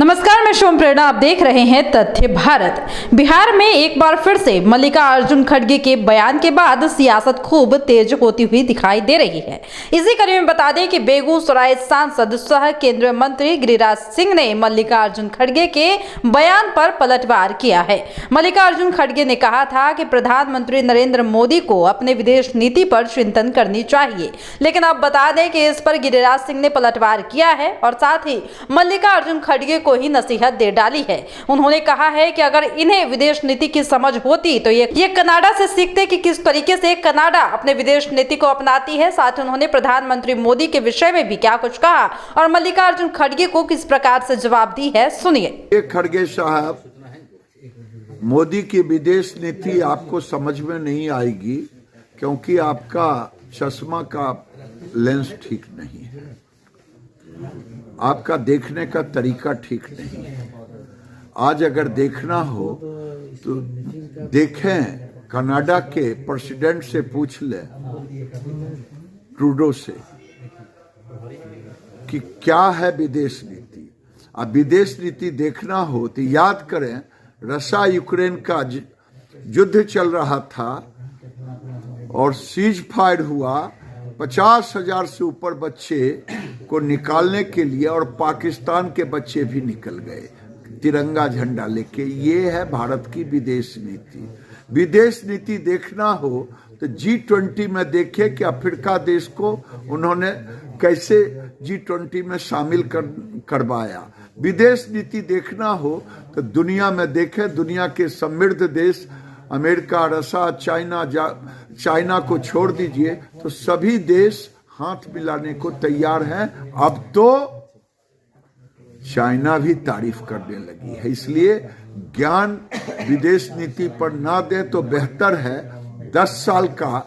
नमस्कार, मैं शुभम प्रेरणा। आप देख रहे हैं तथ्य भारत। बिहार में एक बार फिर से मल्लिकार्जुन खड़गे के बयान के बाद सियासत खूब तेज होती हुई दिखाई दे रही है। इसी कड़ी में बता दें कि बेगूसराय सांसद सह केंद्रीय मंत्री गिरिराज सिंह ने मल्लिकार्जुन खड़गे के बयान पर पलटवार किया है। मल्लिकार्जुन खड़गे ने कहा था कि प्रधानमंत्री नरेंद्र मोदी को अपने विदेश नीति पर चिंतन करनी चाहिए, लेकिन अब बता दें कि इस पर गिरिराज सिंह ने पलटवार किया है और साथ ही मल्लिकार्जुन खड़गे को ही नसीहत दे डाली है। उन्होंने कहा है कि अगर इन्हें विदेश नीति की समझ होती तो ये कनाडा से सीखते कि किस तरीके से कनाडा अपने विदेश नीति को अपनाती है। साथ ही उन्होंने प्रधानमंत्री मोदी के विषय में भी क्या कुछ कहा और मल्लिकार्जुन खड़गे को किस प्रकार से जवाब दी है, सुनिए। खड़गे साहब, मोदी की विदेश नीति आपको समझ में नहीं आएगी क्योंकि आपका चश्मा का लेंस ठीक नहीं है, आपका देखने का तरीका ठीक नहीं है। आज अगर देखना हो तो देखें, कनाडा के प्रेसिडेंट से पूछ ले, ट्रूडो से, कि क्या है विदेश नीति। अब विदेश नीति देखना हो तो याद करें, रशिया यूक्रेन का युद्ध चल रहा था और सीज फायर हुआ, 50,000 से ऊपर बच्चे को निकालने के लिए और पाकिस्तान के बच्चे भी निकल गए तिरंगा झंडा लेके। ये है भारत की विदेश नीति। विदेश नीति देखना हो तो G20 में देखे कि अफ्रीका देश को उन्होंने कैसे G20 में शामिल करवाया। विदेश नीति देखना हो तो दुनिया में देखे, दुनिया के समृद्ध देश अमेरिका, रशिया, चाइना को छोड़ दीजिए तो सभी देश हाथ मिलाने को तैयार हैं। अब तो चाइना भी तारीफ करने लगी है। इसलिए ज्ञान विदेश नीति पर ना दे तो बेहतर है 10 साल का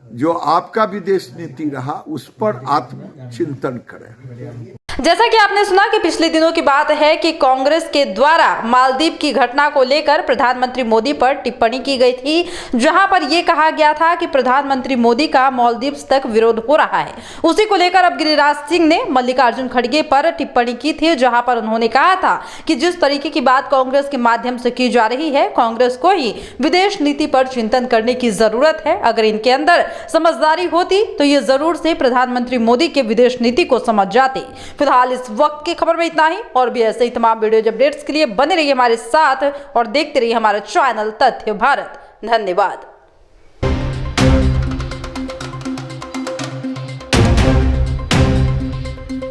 जो आपका विदेश नीति रहा उस पर आत्मचिंतन करें। जैसा कि आपने सुना कि पिछले दिनों की बात है कि कांग्रेस के द्वारा मालदीव की घटना को लेकर प्रधानमंत्री मोदी पर टिप्पणी की गई थी, जहां पर यह कहा गया था कि प्रधानमंत्री मोदी का मालदीव तक विरोध हो रहा है। उसी को लेकर अब गिरिराज सिंह ने मल्लिकार्जुन खड़गे पर टिप्पणी की थी, जहां पर उन्होंने कहा था कि जिस तरीके की बात कांग्रेस के माध्यम से की जा रही है, कांग्रेस को ही विदेश नीति पर चिंतन करने की जरूरत है। अगर इनके अंदर समझदारी होती तो ये जरूर से प्रधानमंत्री मोदी के विदेश नीति को समझ जाते। फिलहाल इस वक्त की खबर में इतना ही, और भी ऐसे ही तमाम वीडियो अपडेट्स के लिए बने रहिए हमारे साथ और देखते रहिए हमारा चैनल तथ्य भारत। धन्यवाद।